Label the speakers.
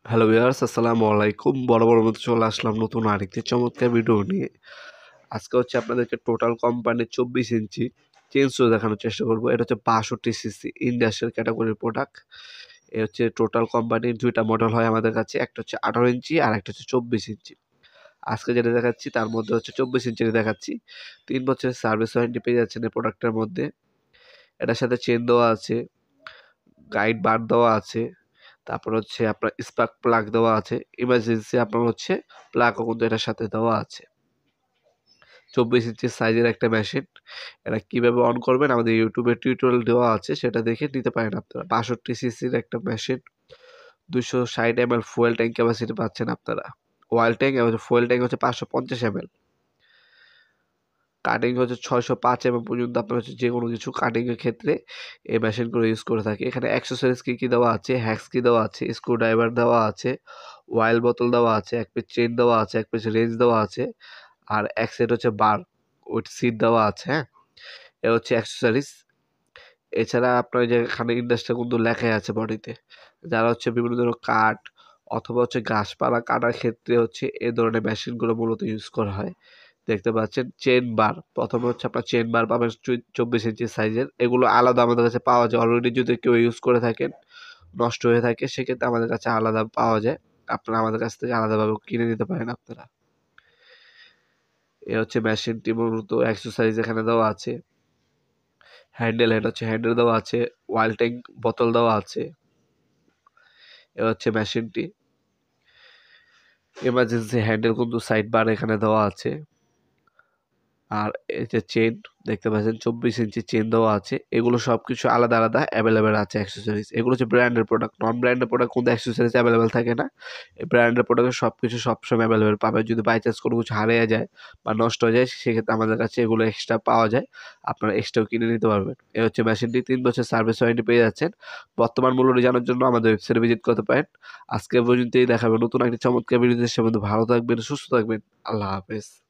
Speaker 1: Hello viewers, আসসালামু আলাইকুম। বরাবরের মতো চলে আসলাম নতুন আরেকটি চমৎকার ভিডিও নিয়ে। আজকে হচ্ছে আপনাদেরকে টোটাল কোম্পানির 24 ইঞ্চি চেইনসো দেখানোর চেষ্টা করব। এটা হচ্ছে 62 সিসি ইন্ডাস্ট্রিয়াল ক্যাটাগরির প্রোডাক্ট। এ হচ্ছে টোটাল কোম্পানির 2টা মডেল হয় আমাদের কাছে। একটা হচ্ছে 18 ইঞ্চি আর একটা হচ্ছে 24 ইঞ্চি। আজকে যেটা দেখাচ্ছি তার মধ্যে হচ্ছে 24 ইঞ্চির দেখাচ্ছি। 3 বছরের সার্ভিস ওয়ারেন্টি পেয়ে যাচ্ছেন এই প্রোডাক্টের মধ্যে। এটার সাথে চেন দেওয়া আছে, গাইড বার দেওয়া আছে। তারপর হচ্ছে আপনার স্পার্ক প্লাগ দেওয়া আছে। ইমার্জেন্সি আপনার হচ্ছে প্লাগও কিন্তু এটার সাথে দেওয়া আছে। 24 ইঞ্চি সাইজের একটা মেশিন। এটা কিভাবে অন করবেন আমাদের ইউটিউবে টিউটোরিয়াল দেওয়া আছে, সেটা দেখে নিতে পারেন আপনারা। 62 সিসির একটা machine, 260 ml fuel tank capacity পাচ্ছেন আপনারা। অয়েল ট্যাঙ্ক এবং ফুয়েল ট্যাঙ্ক হচ্ছে 550 ml। কাটিং হচ্ছে 605 পর্যন্ত আপনার হচ্ছে যে কোনো কিছু কাটিংয়ের ক্ষেত্রে এই মেশিনগুলো ইউজ করে থাকে। এখানে অ্যাক্সেসরিজ কী দেওয়া আছে, হ্যাক্স কি দেওয়া আছে, স্ক্রু ড্রাইভার দেওয়া আছে, অয়েল বোতল দেওয়া আছে, এক পিস চেন দেওয়া আছে, এক পিস রেঞ্জ দেওয়া আছে, আর এক সেট হচ্ছে বার উইথ সিট দেওয়া আছে। হ্যাঁ, এ হচ্ছে অ্যাক্সেসরিজ। এছাড়া আপনার যে এখানে ইন্ডাস্ট্রি কিন্তু লেখাই আছে বডিতে। যারা হচ্ছে বিভিন্ন ধরনের কাঠ অথবা হচ্ছে গাছপালা কাটার ক্ষেত্রে হচ্ছে এ ধরনের মেশিনগুলো মূলত ইউজ করা হয়। দেখতে পাচ্ছেন চেন বার, প্রথমে হচ্ছে আপনার চেন বার পাবেন 24 ইঞ্চি সাইজের। এগুলো আলাদা আমাদের কাছে পাওয়া যায়। অলরেডি যদি কেউ ইউজ করে থাকেন, নষ্ট হয়ে থাকে, সেক্ষেত্রে আমাদের কাছে আলাদা পাওয়া যায়। আপনারা আমাদের কাছ থেকে আলাদাভাবে কিনে নিতে পারেন আপনারা। এ হচ্ছে মেশিনটি মূলত এক্সারসাইজ এখানে দেওয়া আছে। হ্যান্ডেল, এটা হচ্ছে হ্যান্ডেল দেওয়া আছে, ওয়াইল ট্যাঙ্ক বোতল দেওয়া আছে। এ হচ্ছে মেশিনটি। এমার্জেন্সি হ্যান্ডেল কিন্তু সাইড বার এখানে দেওয়া আছে। আর এই যে চেন দেখতে পাচ্ছেন 24 ইঞ্চি চেন দেওয়া আছে। এগুলো সবকিছু আলাদা আলাদা অ্যাভেলেবেল আছে অ্যাক্সেসরিজ। এগুলো হচ্ছে ব্র্যান্ডের প্রোডাক্ট। নন ব্র্যান্ডের প্রোডাক্ট কিন্তু অ্যাক্সেসরিজ অ্যাভেলেবেল থাকে না। এই ব্র্যান্ডের প্রোডাক্টের সবকিছু সবসময় অ্যাভেলেবেল পাবেন। যদি বাই চান্স কোনো কিছু হারিয়ে যায় বা নষ্ট হয়ে যায়, সেক্ষেত্রে আমাদের কাছে এগুলো এক্সট্রা পাওয়া যায়। আপনারা এক্সট্রাও কিনে নিতে পারবেন। এ হচ্ছে মেশিনটি। 3 বছর সার্ভিস ওয়ারেন্টি পেয়ে যাচ্ছেন। বর্তমান মূল্যটি জানার জন্য আমাদের ওয়েবসাইটে ভিজিট করতে পারেন। আজকে পর্যন্তই দেখাবেন নতুন একটি চমৎকার ভিডিওতে। সে পর্যন্ত ভালো থাকবেন, সুস্থ থাকবেন। আল্লাহ হাফেজ।